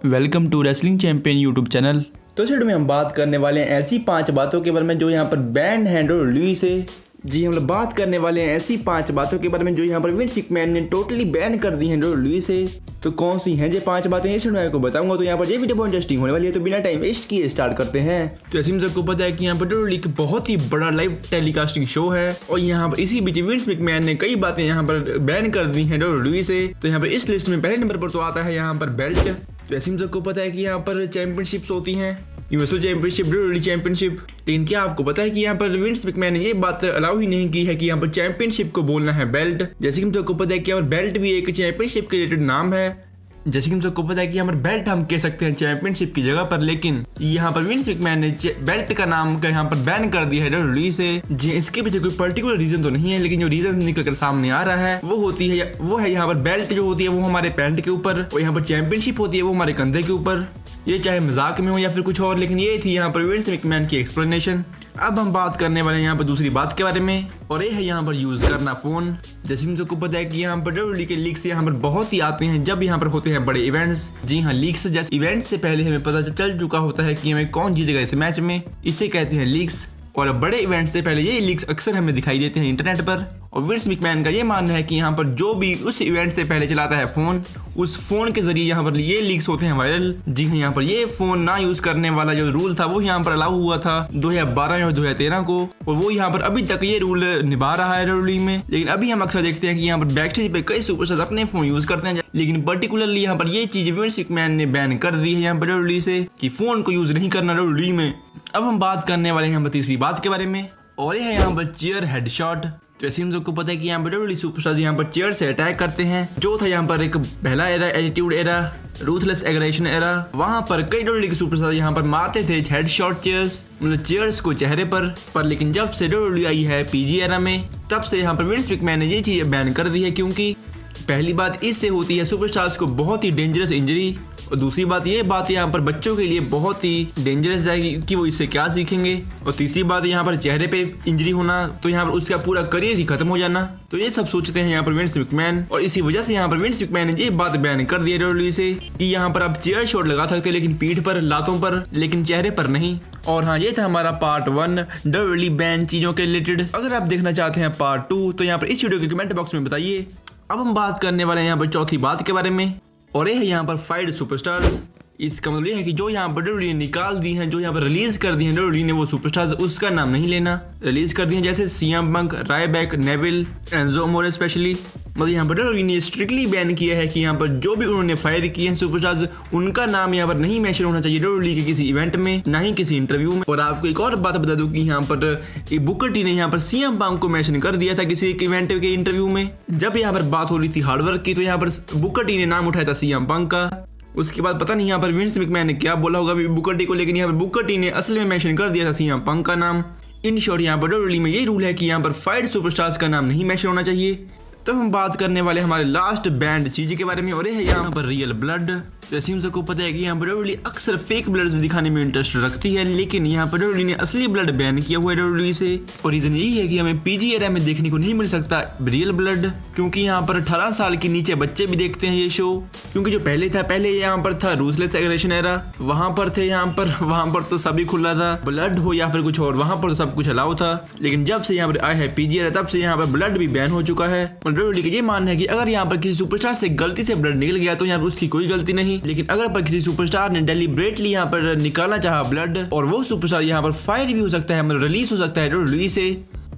Welcome to wrestling champion YouTube channel. तो इस video में हम बात करने वाले हैं ऐसी 5 बातों के बारे में जो यहाँ पर बैंड है WWE से। जी हम लोग बात करने वाले हैं ऐसी 5 बातों के बारे में जो यहाँ पर विंस मैकमैन ने टोटली बैन कर दी है WWE से। तो कौन सी हैं ये 5 बातें इस वीडियो में आपको बताऊंगा। तो यहाँ पर ये वीडियो बहुत इंटरेस्टिंग होने वाली है, तो बिना टाइम वेस्ट किए स्टार्ट करते हैं। तो ऐसे में सबको पता है कि यहाँ पर WWE का बहुत ही बड़ा लाइव टेलीकास्टिंग शो है और यहाँ पर इसी बीच विंस मैकमैन ने कई बातें यहाँ पर बैन कर दी है WWE से। तो यहाँ पर इस लिस्ट में पहले नंबर पर तो आता है यहाँ पर बेल्ट। तो ऐसे में सबको पता है कि यहाँ पर चैंपियनशिप्स होती हैं, यूनिवर्सल चैंपियनशिप, WWE चैंपियनशिप। लेकिन क्या आपको पता है कि यहाँ पर विंस मैकमैन ने ये बात अलाउ ही नहीं की है कि यहाँ पर चैंपियनशिप को बोलना है बेल्ट। जैसे कि हम सबको पता है कि यहाँ पर बेल्ट भी एक चैंपियनशिप के रिलेटेड नाम है। जैसे कि हम सबको पता है कि यहाँ पर बेल्ट हम कह सकते हैं चैंपियनशिप की जगह पर, लेकिन यहाँ पर विंस मैकमैन ने बेल्ट का नाम का यहाँ पर बैन कर दिया है WWE से। जी इसके पीछे कोई पर्टिकुलर रीजन तो नहीं है, लेकिन जो रीजन निकल कर सामने आ रहा है वो है यहाँ पर बेल्ट जो होती है वो हमारे पैंट के ऊपर और यहाँ पर चैंपियनशिप होती है वो हमारे कंधे के ऊपर। ये चाहे मजाक में हो या फिर कुछ और, लेकिन ये थी यहाँ पर विंस मैकमैन की एक्सप्लेनेशन। अब हम बात करने वाले हैं यहाँ पर दूसरी बात के बारे में और ये है यहाँ पर यूज करना फोन। जैसे हम सबको पता है कि यहाँ पर WWE के लीक्स यहाँ पर बहुत ही आते हैं जब यहाँ पर होते हैं बड़े इवेंट्स। जी हाँ, लीक्स जैसे इवेंट से पहले हमें पता चल चुका होता है कि हमें कौन जीतेगा इस मैच में, इसे कहते हैं लीक्स। और बड़े इवेंट से पहले ये लीक्स अक्सर हमें दिखाई देते हैं इंटरनेट पर। और विंस मैकमैन का ये मानना है कि यहाँ पर जो भी उस इवेंट से पहले चलाता है फोन, उस फोन के जरिए यहाँ पर ये लीक्स होते हैं वायरल। जी हाँ, यहाँ पर ये फोन ना यूज करने वाला जो रूल था वो यहाँ पर अलाउ हुआ था 2012 या 2013 को, और वो यहाँ पर अभी तक ये रूल निभा रहा है WWE में। लेकिन अभी हम अक्सर देखते हैं कि यहाँ पर बैकस्टेज पे कई सुपरस्टार्स अपने फोन यूज करते हैं, लेकिन पर्टिकुलरली यहाँ पर ये चीज विंस मैकमैन ने बैन कर दी है यहाँ पर WWE से कि फोन को यूज नहीं करना WWE में। अब हम बात करने वाले हैं यहाँ पर तीसरी बात के बारे में और ये है यहाँ पर चेयर हेडशॉट। जैसे हम सबको पता है कि यहाँ पर WWE सुपरस्टार्स यहाँ पर चेयर से अटैक करते हैं। जो था यहाँ पर एक पहला era, attitude era, ruthless aggression era, वहां पर कई WWE के सुपरस्टार यहाँ पर मारते थे हेडशॉट चेयर्स, मतलब चेयर्स को चेहरे पर। लेकिन जब से WWE आई है PG एरा में, तब से यहाँ पर विंस मैकमैन ने ये चीज बैन कर दी है, क्योंकि पहली बात इससे होती है सुपरस्टार्स को बहुत ही डेंजरस इंजरी, और दूसरी बात ये बात यहाँ पर बच्चों के लिए बहुत ही डेंजरस है कि वो इससे क्या सीखेंगे, और तीसरी बात यहाँ पर चेहरे पे इंजरी होना, तो यहाँ पर उसका पूरा करियर ही खत्म हो जाना। तो ये सब सोचते हैं यहाँ पर विंस मैकमैन, और इसी वजह से यहाँ पर विंस मैकमैन ने ये बात बैन कर दी है WWE से कि यहाँ पर आप चेयर शॉट लगा सकते हैं लेकिन पीठ पर, लातों पर, लेकिन चेहरे पर नहीं। और हाँ, ये था हमारा पार्ट 1 WWE बैन चीजों के रिलेटेड। अगर आप देखना चाहते हैं पार्ट 2 तो यहाँ पर इस वीडियो के कमेंट बॉक्स में बताइए। अब हम बात करने वाले हैं यहाँ पर चौथी बात के बारे में और ये है यहाँ पर फाइड सुपरस्टार्स। इसका मतलब ये है कि जो यहाँ पर WWE ने निकाल दी हैं, जो यहाँ पर रिलीज कर दी हैं WWE ने वो सुपरस्टार्स, उसका नाम नहीं लेना। रिलीज कर दी हैं जैसे CM पंक, रायबैक, नेविल, एंजो अमोरे स्पेशली। मतलब यहाँ पर WWE ने स्ट्रिक्टली बैन किया है कि यहाँ पर जो भी उन्होंने फायर किए हैं सुपरस्टार्स, उनका नाम यहाँ पर नहीं मेंशन होना चाहिए WWE के किसी इवेंट में, ना ही किसी इंटरव्यू में। और आपको एक और बात बता दूं कि यहाँ पर बुकर टी ने यहाँ पर CM पंक को मेंशन कर दिया था किसी एक इवेंट के इंटरव्यू में। जब यहाँ पर बात हो रही थी हार्डवर्क की, तो यहाँ पर बुकर टी ने नाम उठाया था CM पंक का। उसके बाद पता नहीं यहाँ पर विंस मैकमैन ने क्या बोला होगा बुकर टी को, लेकिन यहाँ पर बुकर टी ने असल में मेंशन कर दिया था CM पंक का नाम। इन शॉर्ट यहाँ पर WWE में ये रूल है कि यहाँ पर फाइट सुपरस्टार्स का नाम नहीं मेंशन होना चाहिए। तो हम बात करने वाले हमारे लास्ट बैंड चीज के बारे में और ये है यहाँ पर रियल ब्लड। जैसे हम सबको पता है कि यहाँ पर WWE अक्सर फेक ब्लड दिखाने में इंटरेस्ट रखती है, लेकिन यहाँ पर WWE ने असली ब्लड बैन किया हुआ है WWE से। और रीजन यही है कि हमें PG एरा में देखने को नहीं मिल सकता रियल ब्लड, क्योंकि यहाँ पर 18 साल के नीचे बच्चे भी देखते हैं ये शो। क्योंकि जो पहले यहाँ पर था रूथलेस एग्रेशन एरा, वहां पर थे वहां पर तो सभी खुला था, ब्लड हो या फिर कुछ और, वहां पर तो सब कुछ अलाउ था। लेकिन जब से यहाँ पर आया है PG एरा, तब से यहाँ पर ब्लड भी बैन हो चुका है। WWE का ये मानना है कि अगर यहाँ पर किसी सुपरस्टार से गलती से ब्लड निकल गया तो यहाँ पर उसकी कोई गलती नहीं, लेकिन अगर पर किसी सुपरस्टार ने डेलिब्रेटली यहाँ पर निकालना चाहा ब्लड, और वो सुपरस्टार यहाँ पर फायर भी हो सकता है, मतलब रिलीज हो सकता है WWE से।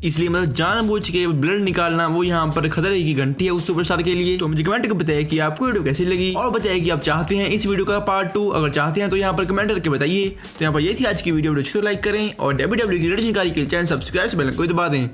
इसलिए मतलब जानबूझ के ब्लड निकालना वो यहाँ पर खतरे की घंटी है उस सुपरस्टार के लिए। तो मुझे कमेंट करके बताइए कि आपको वीडियो कैसी लगी, और बताइए कि आप चाहते हैं इस वीडियो का पार्ट 2। अगर चाहते हैं तो यहाँ पर कमेंट करके बताइए। तो यहाँ पर ये थी आज की वीडियो, लाइक करें और WWE की जानकारी के लिए चैनल सब्सक्राइब बेल को दबा दें।